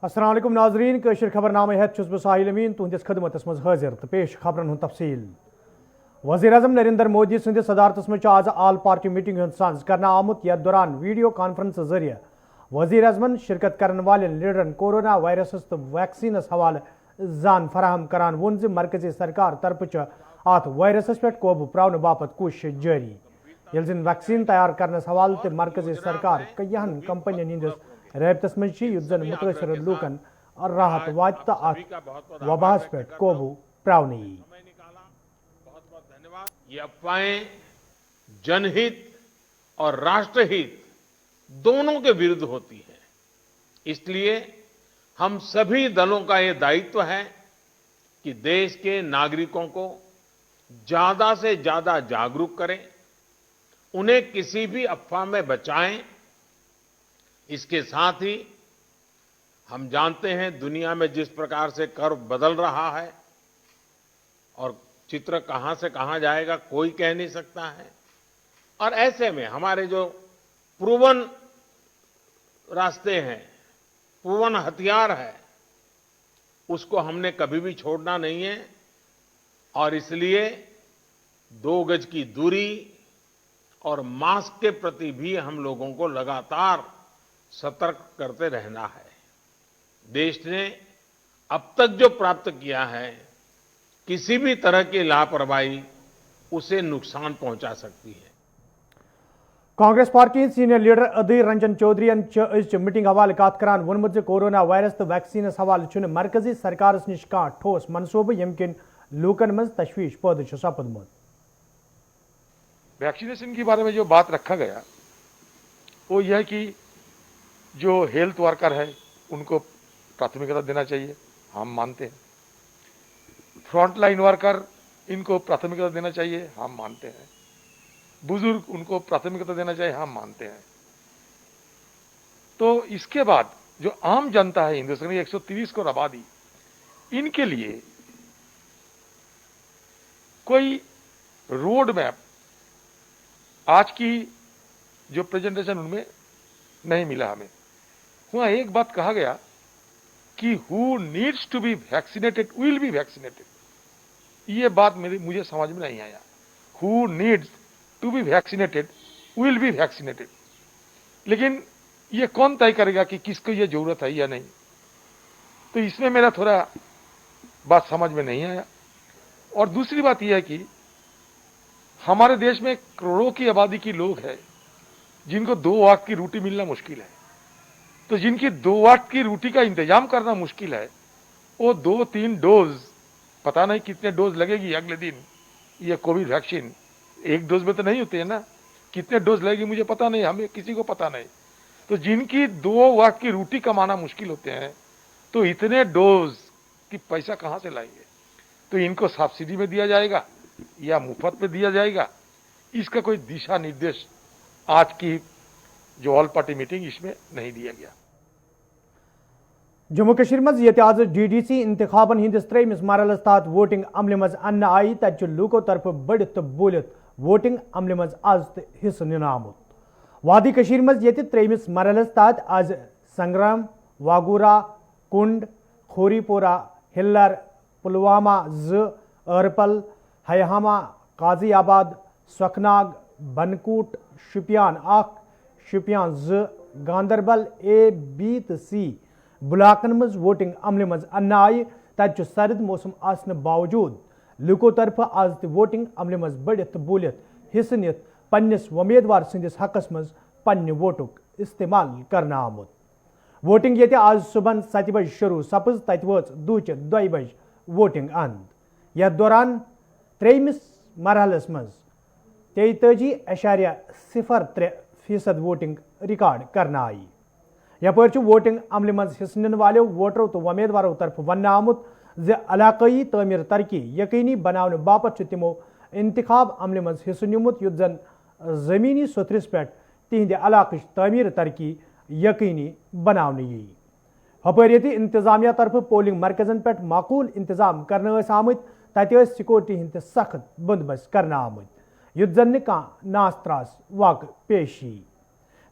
अस्सलाम वालेकुम नाजरीन कशर खबरनामे हेत छुस बह साहिल अमीन तुहंदिस खदमतस मज हाजिर तो पेश खबरन हुंद तफसील। वज़ीर आज़म नरेंद्र मोदी सदिस सदारतस मज आज आल पार्टी मीटिंग हुंद सांस करना आमुत यथ दौरान वीडियो कॉन्फ्रेंस जरिए वज़ीर आज़मन शिरकत करने वाले लीडरन कोरोना वायरस तो वैक्सीनस हवाले जान फराहम करान वोन ज मरकजी सरकार तरफ अत वायरसस पे काबू प्रावन बापत कोशिश जारी यल जिन वैक्सीन तैयार करने हवाले ते मरकजी सरकार कईहन कंपनियन हंदिस रबतस मज युत जन मुतासर लूकन राहत वात तो अत वबास पे काबू प्रावन यी। ये अफवाहें जनहित और राष्ट्रहित दोनों के विरुद्ध होती है, इसलिए हम सभी दलों का ये दायित्व है कि देश के नागरिकों को ज्यादा से ज्यादा जागरूक करें, उन्हें किसी भी अफवाह में बचाएं। इसके साथ ही हम जानते हैं दुनिया में जिस प्रकार से कर्व बदल रहा है और चित्र कहां से कहां जाएगा कोई कह नहीं सकता है, और ऐसे में हमारे जो प्रूवन रास्ते हैं, प्रूवन हथियार है, उसको हमने कभी भी छोड़ना नहीं है। और इसलिए 2 गज की दूरी और मास्क के प्रति भी हम लोगों को लगातार सतर्क करते रहना है। देश ने अब तक जो प्राप्त किया है, किसी भी तरह की लापरवाही उसे नुकसान पहुंचा सकती है। Congress party senior leader Adhir Ranjan Chaudhary meeting हवाले कत करान वोनमुत कोरोना वायरस तो वैक्सीन हवाले मरकजी सरकार निश ठोस मनसूबे यम किन लूकन मज तशवीश पैदा सपदमुत। वैक्सीनेशन के बारे में जो बात रखा गया वो यह कि जो हेल्थ वर्कर है उनको प्राथमिकता देना चाहिए, हम मानते हैं। फ्रंट लाइन वर्कर इनको प्राथमिकता देना चाहिए, हम मानते हैं। बुजुर्ग उनको प्राथमिकता देना चाहिए, हम मानते हैं। तो इसके बाद जो आम जनता है हिंदुस्तान की 130 करोड़ आबादी, इनके लिए कोई रोड मैप आज की जो प्रेजेंटेशन उनमें नहीं मिला हमें। वहां एक बात कहा गया कि who needs to be vaccinated will be vaccinated. ये बात मुझे समझ में नहीं आया। Who needs to be vaccinated will be vaccinated, लेकिन ये कौन तय करेगा कि किसको ये जरूरत है या नहीं? तो इसमें मेरा थोड़ा बात समझ में नहीं आया। और दूसरी बात यह है कि हमारे देश में करोड़ों की आबादी की लोग हैं जिनको 2 वक्त की रोटी मिलना मुश्किल है। तो जिनकी 2 वक्त की रोटी का इंतजाम करना मुश्किल है, वो 2-3 डोज, पता नहीं कितने डोज लगेगी अगले दिन ये कोविड वैक्सीन, 1 डोज में तो नहीं होते है ना, कितने डोज लगेगी मुझे पता नहीं, हमें किसी को पता नहीं। तो जिनकी 2 वक्त की रोटी कमाना मुश्किल होते हैं, तो इतने डोज की पैसा कहां से लाएंगे? तो इनको सब्सिडी में दिया जाएगा या मुफ्त में दिया जाएगा? इसका कोई दिशा निर्देश आज की जो ऑल पार्टी मीटिंग इसमें नहीं दिया गया। जम्मू कश्मीर मज ये आज DDC इंतखाबन हंदिस 3 मरहलस तहत वोटिंग अमल मज अन्न आई तत लूको तरफ बढ़ित तो बोलित वोटिंग अमल मज आज हिस्स निन आमुत। वादी कश्मीर मज ये 3 मरहलस तहत आज संग्राम, वागूरा, कुंड, खोरीपोरा, हिल्लर, पुलवामा ज, अरपल, हयहामा, काजी आबाद, स्वखनाग, बनकूट, शुपियान 1, शुपियान ज, गांदरबल A, B तो C ब्लाकन मज वोटिंग अमल मज अन्न आई तत सर्द मौसम आसने बावजूद लूको तरफ आज वोटिंग अमल मज बढ़ित बोलित हिस्स नित पन्निस उम्मीदवार सदिस हकस मज पन्ने वोटुक इस्तेमाल करना आमुत। वोटिंग ये आज सुबह 7 बजे शुरू सपज तत वच दूच 2 बजे वोटिंग अंद। यथ दौरान 3 मरहलस मज 33.03% वोटिंग रिकॉर्ड करना आई। यपर वोटिंग अमल मज हिस्स निन वालों वोटरों तो उम्मीदवारों तरफ वन आमुत ज इलाकई तमीर तरक्की यकीनी बनाने बापत तिमो इंतखाब अमल मज हिस्स निमुत युत जन जमीनी सोथरिस पे तिहंद इलाक तमीर तरक्की यकीनी बनाने यी। हपर ये इंतजामिया तरफ पोलिंग मरकजन पे माकूल इंतजाम करने आमत तत सिक्योरिटी हंद सख्त बंदोबस्त करना आमत युत जन नास त्रास वाक़ पेश यी।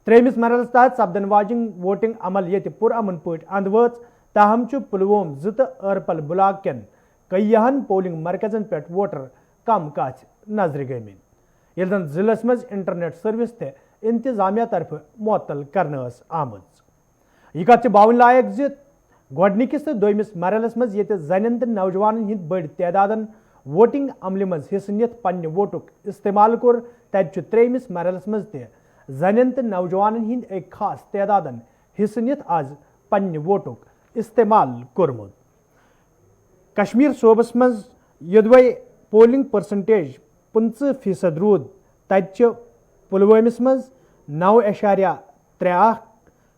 3 मरहलस तहत सपदन वाजिन वोटिंग अमल ये पुरअमन पे अंद वच ताहम पुलवोम जित अरपल ब्लॉक केन कईहन पोलिंग मरकजन पे वोटर कम कथ नजर गमिन यह जन जिलस मज इंटरनेट सर्विस ते इंतजामिया तरफ मुअत्तल करने आमज यह कथ बावन लायक ज गोडनिकिस तो दोयमिस मरहलस मज ये जन तो नौजवान हिंद बड़ तादादन वोटिंग अमल मज हिस्स नित पन्ने वोटुक इस्तेमाल कोर तत त्रेमिस मरहलस मज ते जन तो नौजवान हिंद एक खास तादादन हिस्स नित आज पन्ने वोटुक इस्तेमाल कोरमुत कश्मीर सूबस मज यदवे पोलिंग परसेंटेज 50% रूद तत पुलवामिस मज 9.3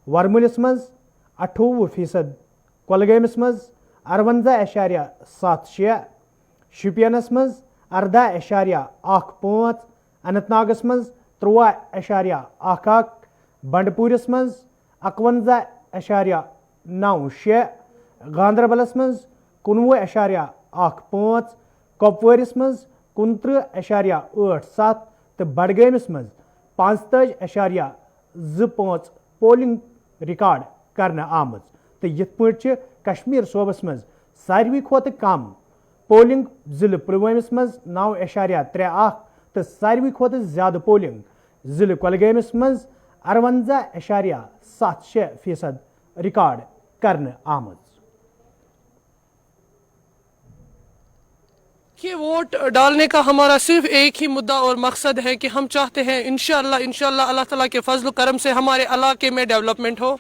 वरमुलिस मज 58%, कोलगेमस मज 58.76, शुपियनस मज 18.15, अनंतनागस मज 3.11, बंडपूरस मज 51.96, गांदरबलस मज 19.15, कपवारिस मज 29.87 तो बडगमिस मज 45.25 पोलिंग रिकॉर्ड करने आमज तो यथ पे कश्मीर सूबस मज सारवी खोत कम पोलिंग जिले पुलवामिस मज 9.3 तो सारवी खोत ज्यादा पोलिंग जिले कोलगेमस मज 58.76% रिकॉर्ड करने आमज। ये वोट डालने का हमारा सिर्फ एक ही मुद्दा और मकसद है कि हम चाहते हैं इंशाअल्लाह अल्लाह ताला के फजल करम से हमारे इलाके में डेवलपमेंट हो।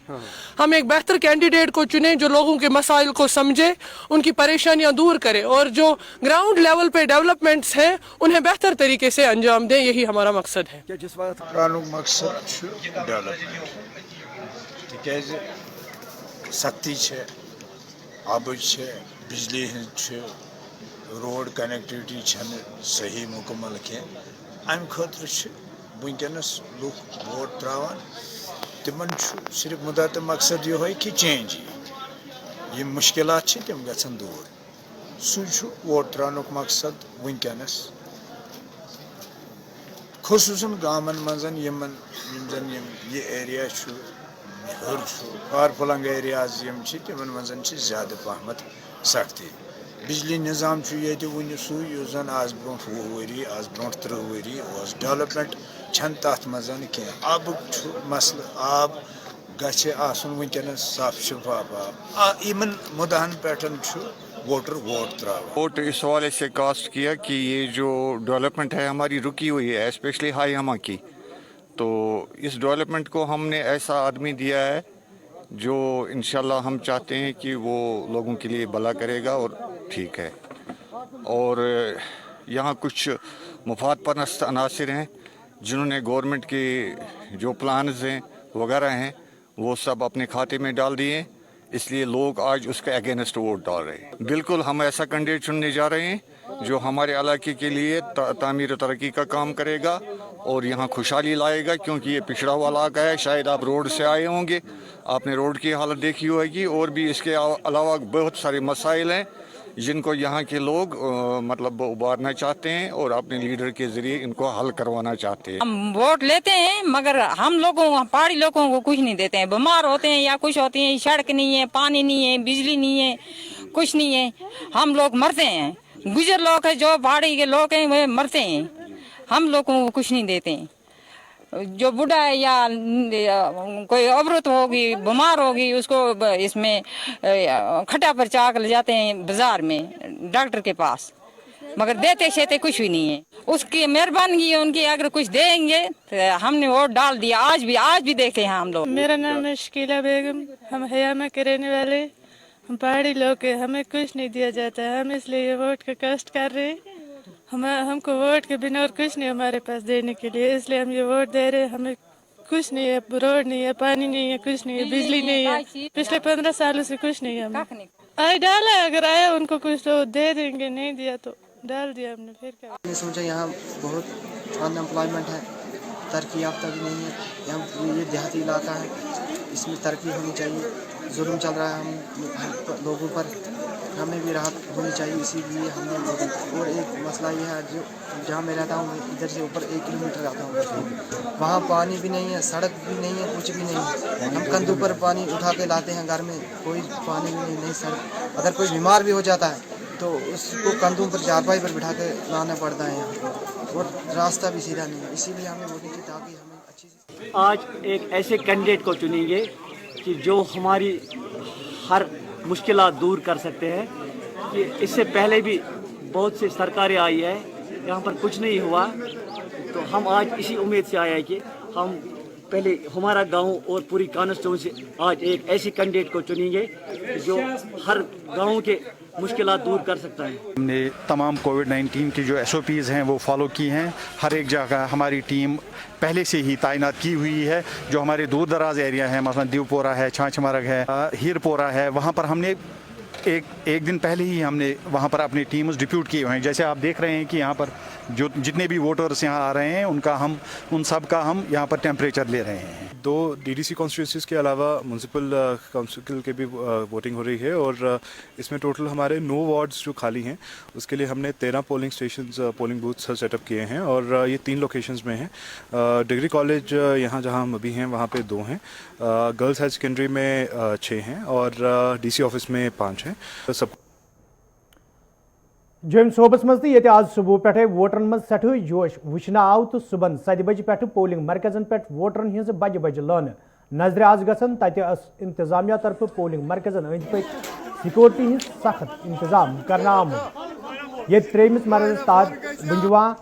हम एक बेहतर कैंडिडेट को चुनें जो लोगों के मसाइल को समझे, उनकी परेशानियां दूर करे और जो ग्राउंड लेवल पे डेवलपमेंट्स हैं उन्हें बेहतर तरीके से अंजाम दें, यही हमारा मकसद है। जिस मकसद डेवलपमेंट सख्ती आब बिजली रोड कनेक्टिविटी सही मुकम्मल कह अम खतर वनकस लूख वोट त्रावान तिमन सिर्फ मुद्दा तो मकसद ये कि चेंज ये मुश्किलात तम गन दूर सू वोट त्रानुक मकसद वनकस खुसूसन गामन मजन ये एरिया हर फारफलंग एरियाज तिमन मजन ज्यादा पहमत सख्ती बिजली निज़ाम वन सू जन आज ब्रो 20 वरी आज ब्रो 30 वरी डेवलपमेंट तथ मजन कह आब मसल आब गन साफ शफाफ आब इन मुद्दन पे वोटर वोट त्रा वोट इस हवाले से कास्ट किया कि ये जो डेवलपमेंट है हमारी रुकी हुई है, स्पेशली हाई हमा की, तो इस डेवलपमेंट को हमने ऐसा आदमी दिया है जो इंशाल्लाह हम चाहते हैं कि वो लोगों के लिए भला करेगा और ठीक है। और यहाँ कुछ मुफाद परस्त अनासिर हैं जिन्होंने गवर्नमेंट के जो प्लान्स हैं वगैरह हैं वो सब अपने खाते में डाल दिए, इसलिए लोग आज उसके अगेंस्ट वोट डाल रहे हैं। बिल्कुल हम ऐसा कैंडिडेट चुनने जा रहे हैं जो हमारे इलाके के लिए तामीर तरक्की का काम करेगा और यहाँ खुशहाली लाएगा, क्योंकि ये पिछड़ा हुआ इलाका है। शायद आप रोड से आए होंगे, आपने रोड की हालत देखी होगी, और भी इसके अलावा बहुत सारे मसाइल हैं जिनको यहाँ के लोग मतलब उबारना चाहते हैं और अपने लीडर के जरिए इनको हल करवाना चाहते हैं। हम वोट लेते हैं मगर हम लोगों पहाड़ी लोगों को कुछ नहीं देते हैं, बीमार होते हैं या कुछ होते हैं, सड़क नहीं है, पानी नहीं है, बिजली नहीं है, कुछ नहीं है, हम लोग मरते हैं। गुजर लोग हैं जो पहाड़ी के लोग हैं वे मरते हैं, हम लोगों को कुछ नहीं देते हैं। जो बूढ़ा है या कोई अवरुत होगी, बीमार होगी, उसको इसमें खटा पर चाक ले जाते हैं बाजार में डॉक्टर के पास, मगर देते शेते कुछ भी नहीं है। उसकी मेहरबानी है उनकी, अगर कुछ देंगे तो हमने वोट डाल दिया। आज भी देखे हैं हम लोग। मेरा नाम है शकीला बेगम, हम हयामा के रहने वाले, हम पहाड़ी लोग हैं, हमें कुछ नहीं दिया जाता है, हम इसलिए वोट का कष्ट कर रहे हैं। हमको वोट के बिना और कुछ नहीं हमारे पास देने के लिए, इसलिए हम ये वोट दे रहे हैं। हमें कुछ नहीं है, रोड नहीं है, पानी नहीं है, कुछ नहीं है, बिजली नहीं है, पिछले 15 सालों से कुछ नहीं है। हमें आए डाला, अगर आया उनको कुछ तो दे देंगे, नहीं दिया तो डाल दिया हमने, फिर क्या। मैंने सोचा यहाँ बहुत अनएम्प्लॉयमेंट है, तरक्की याफ्ता भी नहीं है, यहाँ ये देहाती इलाका है, इसमें तरक्की होनी चाहिए। जुल्म चल रहा है हम लोगों पर, हमें भी राहत होनी चाहिए, इसीलिए हमने लोगों को। और एक मसला ये है, जो जहाँ मैं रहता हूँ, मैं इधर से ऊपर 1 किलोमीटर रहता हूँ, वहाँ पानी भी नहीं है, सड़क भी नहीं है, कुछ भी नहीं है। हम कंधों पर पानी उठा के लाते हैं घर में, कोई पानी भी नहीं सड़क। अगर कोई बीमार भी हो जाता है तो उसको कंधों पर चारपाई पर बिठा के लाना पड़ता है यहाँ, और रास्ता भी सीधा नहीं है। इसीलिए हमें वोटिंग की, ताकि हमें अच्छी से। आज एक ऐसे कैंडिडेट को चुनेंगे कि जो हमारी हर मुश्किलात दूर कर सकते हैं। कि इससे पहले भी बहुत सी सरकारें आई है, यहाँ पर कुछ नहीं हुआ, तो हम आज इसी उम्मीद से आए हैं कि हम पहले हमारा गांव और पूरी कॉन्स्टिट्यूंसी आज एक ऐसे कैंडिडेट को चुनेंगे जो हर गांव के मुश्किलात दूर कर सकता है। हमने तमाम कोविड-19 की जो SOPs हैं वो फॉलो की हैं। हर एक जगह हमारी टीम पहले से ही तैनात की हुई है। जो हमारे दूर दराज एरिया है, मतलब दीवपोरा है, छाछमरग है, हीरपोरा है, वहाँ पर हमने एक दिन पहले ही हमने वहाँ पर अपनी टीम्स डिप्यूट किए हुए हैं। जैसे आप देख रहे हैं कि यहाँ पर जो जितने भी वोटर्स यहाँ आ रहे हैं उन सब का हम यहाँ पर टेम्परेचर ले रहे हैं। 2 DDC कॉन्स्टिट्यूंसीज़ के अलावा म्यूनसिपल काउंसिल के भी वोटिंग हो रही है, और इसमें टोटल हमारे 9 वार्ड्स जो खाली हैं उसके लिए हमने 13 polling stations, polling booths setup किए हैं, और ये 3 लोकेशंस में हैं। डिग्री कॉलेज यहाँ जहाँ हम अभी हैं वहाँ पे 2 हैं, गर्ल्स हायर सेकेंडरी में 6 हैं, और DC ऑफिस में 5 हैं। सब जम सोबस मज ये आज सुबह पे वोटरन मज सठु जोश वुचन आव तो सुबह 7 बजे पे पोलिंग मरकजन पे वोटरन हज बज बज लान नजर आज गसन तत इंतजामिया तरफ पोलिंग मरकजन अंद पक सिक्योरिटी हज सख्त इंतजाम करना आमुत। ये 3 मरज ताज बुंजवा,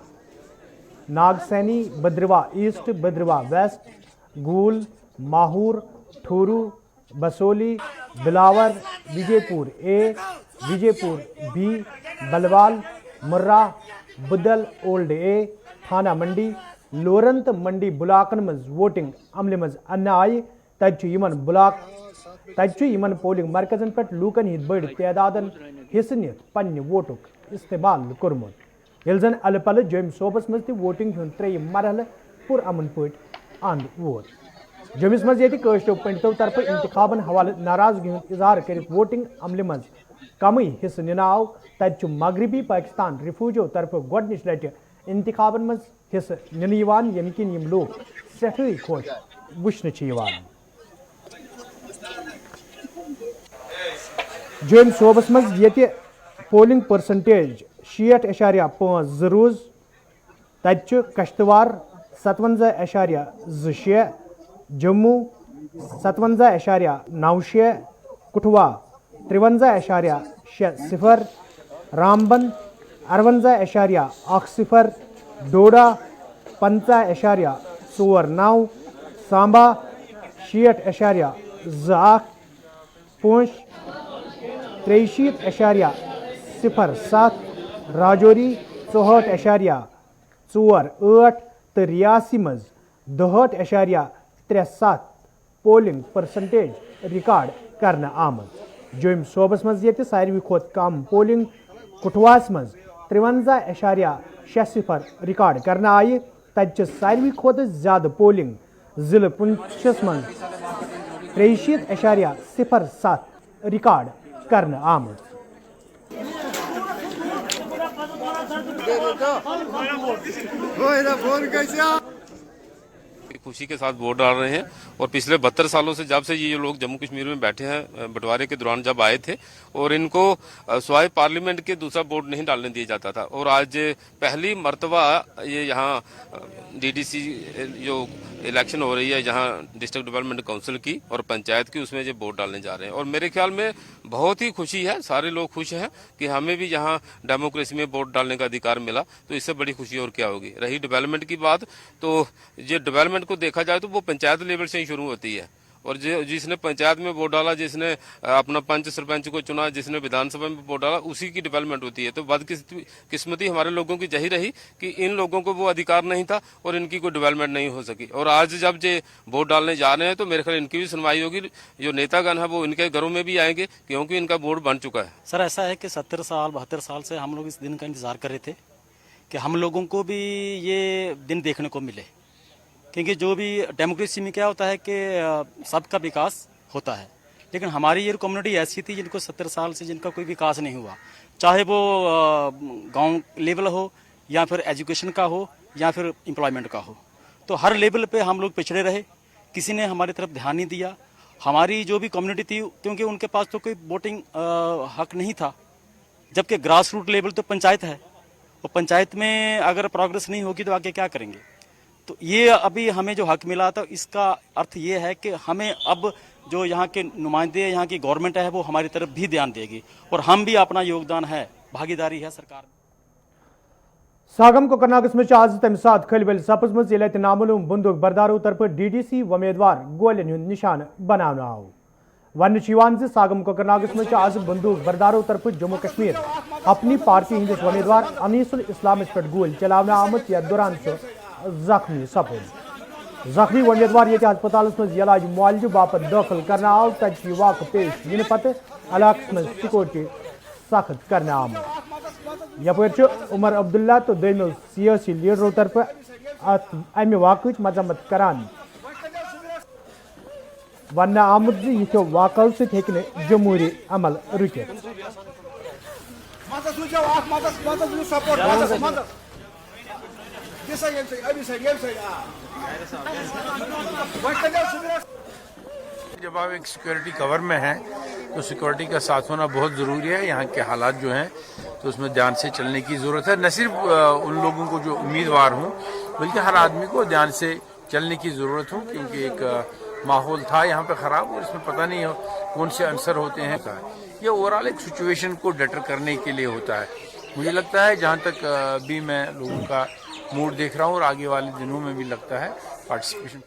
नागसैनी, बद्रवा ईस्ट, बद्रवा वेस्ट, गूल, माहूर, ठूरू, बसोली, बिलावर, विजयपुर ए, विजयपुर बी, बलवाल, मुर्रा, बुदल ओल्ड ए, थाना मंडी, लोरंत मंडी ब्लाकन मज वोटिंग अमल मज अन्न आय। तयमन पोलिंग मरकजन पे लूकन हिंद बड़ तादादन हिस्स नित पन्ने वोटुक इस्तेमाल कोरमुत। येल जन अल पल जम सोबस मज वोटिंग हुंद 3 मरहल पुर अमन पे अंद वोत। जमिस मज ये कशरो पंडितों तरफ इंतखाबन हवाले नाराजगी हुंद इजहार कर वोटिंग अमल मज कम हिस्स निन आव। तत मगरबी पाकिस्तान रिफ्यूजो तरफ गोडनिच लट इंतखाबन मज हिस्स निन यम किन यम लोग सठे खुश वुचन जम सोबस मज ये पोलिंग परसेंटेज 60.5 रोज। तत कश्तवार 57.26, जम्मू 57.96, कुठवा 53.60, रामबन 58.10, डोडा 50.49, सांबा 60.21, पूंछ 63.07, राजौरी 64.48 तो रियासी मज 62.37 पोलिंग परसेंटेज रिकॉर्ड करना आमद। जम सोबस मज ये सारवी खोत कम पोलिंग कुठवास मज 53.60 रिकॉर्ड करना आय। तत सारवी खोत ज्यादा पोलिंग जिले पुंछस मज 63.07 रिकॉर्ड करना आमद। खुशी के साथ वोट डाल रहे हैं, और पिछले 72 सालों से जब से ये लोग जम्मू कश्मीर में बैठे हैं, बंटवारे के दौरान जब आए थे, और इनको स्वाय पार्लियामेंट के दूसरा वोट नहीं डालने दिया जाता था, और आज पहली मर्तबा ये यहाँ DDC जो इलेक्शन हो रही है, जहाँ डिस्ट्रिक्ट डेवलपमेंट काउंसिल की और पंचायत की, उसमें ये वोट डालने जा रहे हैं। और मेरे ख्याल में बहुत ही खुशी है, सारे लोग खुश हैं कि हमें भी यहाँ डेमोक्रेसी में वोट डालने का अधिकार मिला, तो इससे बड़ी खुशी और क्या होगी। रही डेवलपमेंट की बात, तो ये डेवलपमेंट को देखा जाए तो वो पंचायत लेवल से ही शुरू होती है, और जिसने पंचायत में वोट डाला, जिसने अपना पंच सरपंच को चुना, जिसने विधानसभा में वोट डाला, उसी की डेवलपमेंट होती है। तो बदकिस्मती हमारे लोगों की यही रही कि इन लोगों को वो अधिकार नहीं था और इनकी कोई डेवलपमेंट नहीं हो सकी। और आज जब ये वोट डालने जा रहे हैं तो मेरे ख्याल इनकी भी सुनवाई होगी, जो नेतागण है वो इनके घरों में भी आएंगे, क्योंकि इनका वोट बन चुका है। सर ऐसा है कि 70 साल 72 साल से हम लोग इस दिन का इंतजार कर रहे थे कि हम लोगों को भी ये दिन देखने को मिले, कि क्योंकि जो भी डेमोक्रेसी में क्या होता है कि सबका विकास होता है, लेकिन हमारी ये कम्युनिटी ऐसी थी जिनको 70 साल से जिनका कोई विकास नहीं हुआ, चाहे वो गांव लेवल हो या फिर एजुकेशन का हो या फिर एम्प्लॉयमेंट का हो। तो हर लेवल पे हम लोग पिछड़े रहे, किसी ने हमारी तरफ ध्यान नहीं दिया। हमारी जो भी कम्युनिटी थी, क्योंकि उनके पास तो कोई वोटिंग हक नहीं था, जबकि ग्रास रूट लेवल तो पंचायत है, और पंचायत में अगर प्रोग्रेस नहीं होगी तो आगे क्या करेंगे। तो ये अभी हमें जो हक मिला था, इसका अर्थ ये है कि हमें अब जो यहाँ के नुमाइंदे, यहाँ की गवर्नमेंट है, वो हमारी तरफ भी ध्यान देगी, और हम भी अपना योगदान है, भागीदारी है सरकार। सागम को कर्नाटक में आज तम सात खलबल सपज मज ये नामालूम बंदूक बरदारों तरफ DDC उम्मीदवार गोलन हुंद निशान बनाना आव। वन सागम को कर्नाटक में आज बंदूक बरदारों तरफ जम्मू कश्मीर अपनी पार्टी हंदिस उम्मीदवार अनीसुल इस्लाम पे गोल चलाना आमत या दौरान जख्मी सपद। जख्मी उम्मीदवार ये अस्पताल मज इलाज मुआलजु बापत दाखिल करना आव, तज वाक़ पेश इन पे इलाक में सिक्योरिटी सख्त करना आमत। यपर उमर अब्दुल्ला तो दोनों सियासी लीडरों तरफ अमि वाक़ मजम्मत करान वन आमुद यो वाक़ सत्य जमहूरी अमल रुकित। जब आप एक सिक्योरिटी कवर में हैं तो सिक्योरिटी का साथ होना बहुत ज़रूरी है। यहाँ के हालात जो हैं तो उसमें ध्यान से चलने की ज़रूरत है। न सिर्फ उन लोगों को जो उम्मीदवार हों, बल्कि हर आदमी को ध्यान से चलने की ज़रूरत हो, क्योंकि एक माहौल था यहाँ पे ख़राब, और इसमें पता नहीं हो कौन से आंसर होते हैं। ये ओवरऑल एक सिचुएशन को डटर करने के लिए होता है। मुझे लगता है जहाँ तक भी मैं लोगों का मूड देख रहा हूँ, और आगे वाले दिनों में भी लगता है पार्टिसिपेशन।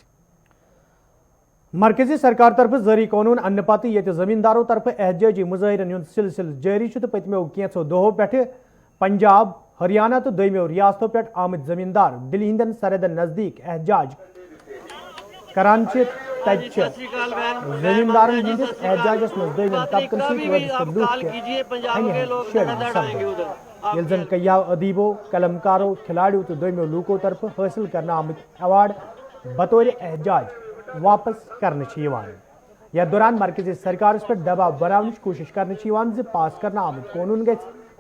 मरकजी सरकार तरफ जारी कानून अन्न पत ये जमींदारों तरफ एहतजाजी मुजाहिरन हुंद सिलसिल जारी पतमो कैंसो दोहों पे पंजाब, हरियाणा तो दोमो रियासतों पे आमद जमींदार दिल्ली हिंदन सरहदन नजदीक एहतजाज करान जमींदारन हंदिस एहतजाजस मज दोमन तबकन सत कया अदीबों, कलमकारों, खिलाड़ियों तो दोमो लूकों तरफ हासिल करना आमद अवार्ड बतौर एहतजाज वापस करने या दौरान मरकजी सरकार पर दबाव बनाने कोशिश करने पास करना आमद कानून गि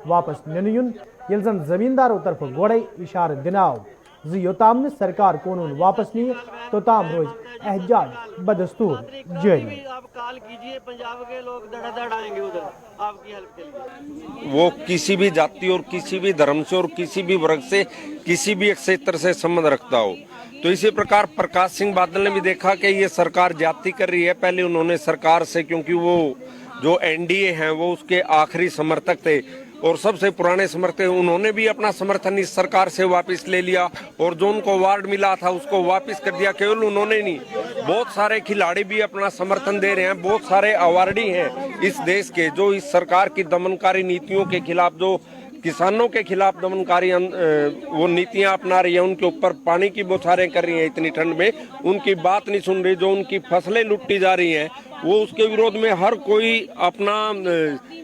वापस निन युन, यिल जन जमींदारों तरफ गोड़े इशार दिनाव योताम सरकार कानून वापस नहीं तोताम रोज एहतजाज बदस्तूर जारी। आप कॉल कीजिए, पंजाब के लोग धड़ाधड़ आएंगे उधर आपकी हेल्प के लिए। वो किसी भी जाति और किसी भी धर्म से और किसी भी वर्ग से, किसी भी क्षेत्र से संबंध रखता हो। तो इसी प्रकार प्रकाश सिंह बादल ने भी देखा कि ये सरकार ज्यादती कर रही है। पहले उन्होंने सरकार से, क्योंकि वो जो NDA हैं वो उसके आखिरी समर्थक थे और सबसे पुराने समर्थक, उन्होंने भी अपना समर्थन इस सरकार से वापस ले लिया, और जो उनको अवार्ड मिला था उसको वापस कर दिया। केवल उन्होंने नहीं, बहुत सारे खिलाड़ी भी अपना समर्थन दे रहे हैं। बहुत सारे अवार्डी हैं इस देश के जो इस सरकार की दमनकारी नीतियों के खिलाफ, जो किसानों के खिलाफ दमनकारी वो नीतियां अपना रही है, उनके ऊपर पानी की बौछारें कर रही हैं इतनी ठंड में, उनकी बात नहीं सुन रही। जो उनकी फसलें लुटी जा रही हैं, वो उसके विरोध में हर कोई अपना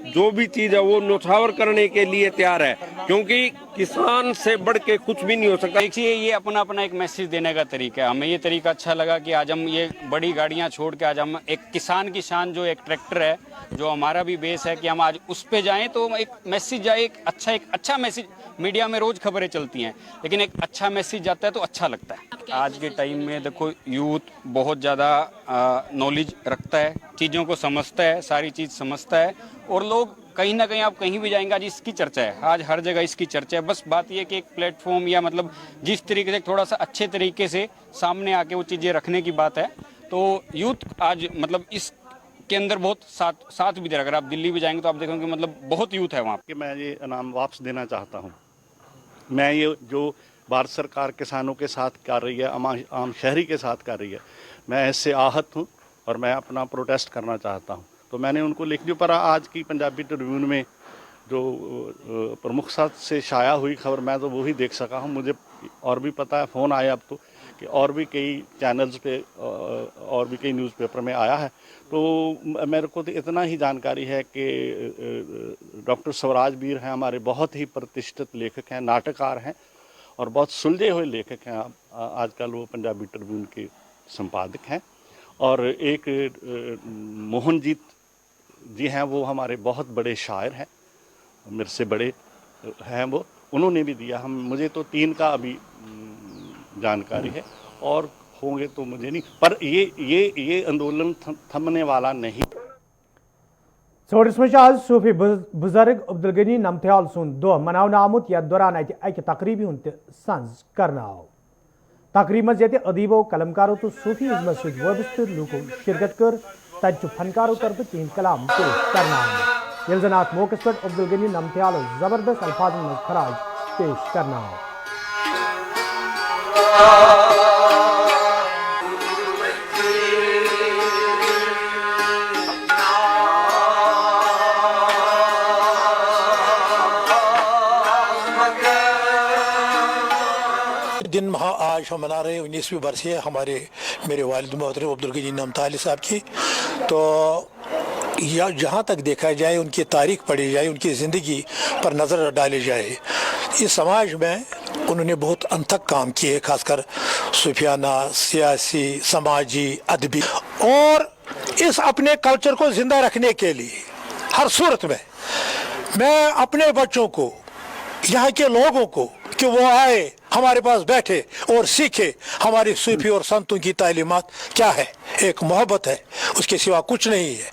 जो भी चीज है वो न्यौछावर करने के लिए तैयार है, क्योंकि किसान से बढ़ के कुछ भी नहीं हो सकता। देखिए, ये अपना अपना एक मैसेज देने का तरीका है। हमें ये तरीका अच्छा लगा कि आज हम ये बड़ी गाड़ियां छोड़ के आज हम एक किसान की शान जो एक ट्रैक्टर है, जो हमारा भी बेस है, कि हम आज उस पे जाएं तो एक मैसेज जाए, एक अच्छा मैसेज। मीडिया में रोज खबरें चलती हैं, लेकिन एक अच्छा मैसेज जाता है तो अच्छा लगता है। आज के टाइम में देखो, यूथ बहुत ज़्यादा नॉलेज रखता है, चीज़ों को समझता है, सारी चीज़ समझता है, और लोग कहीं ना कहीं, आप कहीं भी जाएंगे आज इसकी चर्चा है, आज हर जगह इसकी चर्चा है। बस बात यह कि एक प्लेटफॉर्म या मतलब जिस तरीके से थोड़ा सा अच्छे तरीके से सामने आके वो चीज़ें रखने की बात है। तो यूथ आज मतलब इस के अंदर बहुत साथ भी दे रहा। अगर आप दिल्ली भी जाएंगे तो आप देखोगे मतलब बहुत यूथ है वहाँ पे। मैं ये इनाम वापस देना चाहता हूँ। मैं ये जो भारत सरकार किसानों के साथ कर रही है, आम शहरी के साथ कर रही है, मैं इससे आहत हूँ और मैं अपना प्रोटेस्ट करना चाहता हूँ। तो मैंने उनको लिख दिया, पर आज की पंजाबी ट्रिब्यून में जो प्रमुखता से शाया हुई खबर मैं तो वही देख सका हूँ। मुझे और भी पता है, फ़ोन आया अब तो कि और भी कई चैनल्स पे और भी कई न्यूज़पेपर में आया है। तो मेरे को तो इतना ही जानकारी है कि डॉक्टर स्वराज वीर हैं, हमारे बहुत ही प्रतिष्ठित लेखक हैं, नाटककार हैं, और बहुत सुलझे हुए लेखक हैं। आजकल वो पंजाबी ट्रिब्यून के संपादक हैं। और एक मोहनजीत जी हैं, वो हमारे बहुत बड़े शायर हैं, मेरे से बड़े हैं वो, उन्होंने भी दिया। मुझे तो 3 का अभी जानकारी है और होंगे तो मुझे नहीं, पर ये आंदोलन थमने वाला नहीं। सोडिस में आज सूफी बुजुर्ग अब्दुल गनी नमथ्याल सुन दो मनावन आमुत या दौरान अक तकरीबी हुंद संज करना आव। तकरीब मज ये अदीबो कलमकारों तो सूफी इज़्म सद वाबस्त लूको शिरकत कर तज फनकारों तरफ तीन कलाम पेश करना आव। यलजनात मौके पर अब्दुल गनी नमथ्याल जबरदस्त अल्फाज में खराज पेश करना आव। दिन आज हम मना रहे हैं 19वीं बरसी है हमारे मेरे वालिद मोहतरम अब्दुल गनी नमथाल साहब की। तो या जहाँ तक देखा जाए, उनकी तारीख पढ़ी जाए, उनकी ज़िंदगी पर नज़र डाली जाए, इस समाज में उन्होंने बहुत अनथक काम किए, खासकर सूफियाना, सियासी, समाजी, अदबी, और इस अपने कल्चर को ज़िंदा रखने के लिए हर सूरत में मैं अपने बच्चों को, यहाँ के लोगों को, कि वो आए हमारे पास बैठे और सीखे हमारी सूफी और संतों की तालीमात क्या है। एक मोहब्बत है, उसके सिवा कुछ नहीं है।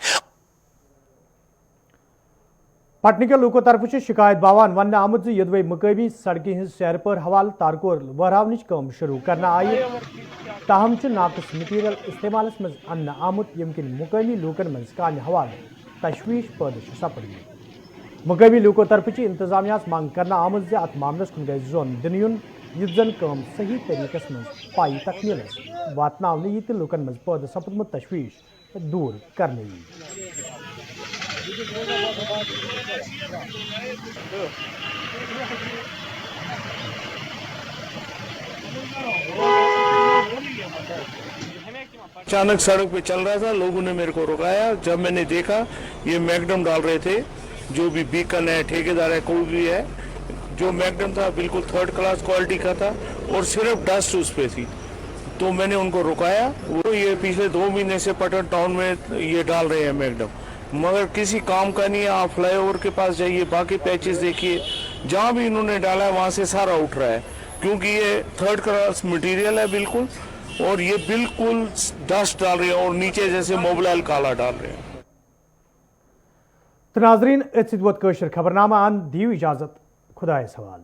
पटन के लूको तरफ शिकायत बावान वन आमुद यदवे मकामी सड़कें हज सैर पर हवाल तारकोर वहरावनिच कम शुरू करना आई, ताहम नाकस मटीरियल इस्तेमाल मज अन्न आमुद यमकिन मकामी लूकन मज कान हवाल तशवीश पैदा सपद। मकामी लूको तरफ इंतजामिया मांग करना आमुद अत मामलस कुन गए जोन दिन युन युजन कम सही तरीकस मज पाई तकमीलस वातनावने ये लूकन मज पैदा सपदमुत तशवीश दूर करने। अचानक सड़क पे चल रहा था, लोगों ने मेरे को रुकाया। जब मैंने देखा ये मैगडम डाल रहे थे, जो भी बीकन है, ठेकेदार है, कोई भी है, जो मैगडम था बिल्कुल 3rd क्लास क्वालिटी का था और सिर्फ डस्ट उस पे थी। तो मैंने उनको रुकाया। वो ये पिछले 2 महीने से पटन टाउन में ये डाल रहे हैं मैगडम, मगर किसी काम का नहीं है। आप फ्लाईओवर के पास जाइए, बाकी पैचेस देखिए, जहाँ भी इन्होंने डाला है वहाँ से सारा उठ रहा है, क्योंकि ये 3rd क्लास मटेरियल है बिल्कुल, और ये बिल्कुल डस्ट डाल रहे हैं और नीचे जैसे मोबाइल काला डाल रहे हैं। तो नाजरीन खबरनामा आन दी इजाजत, खुदा सवाल।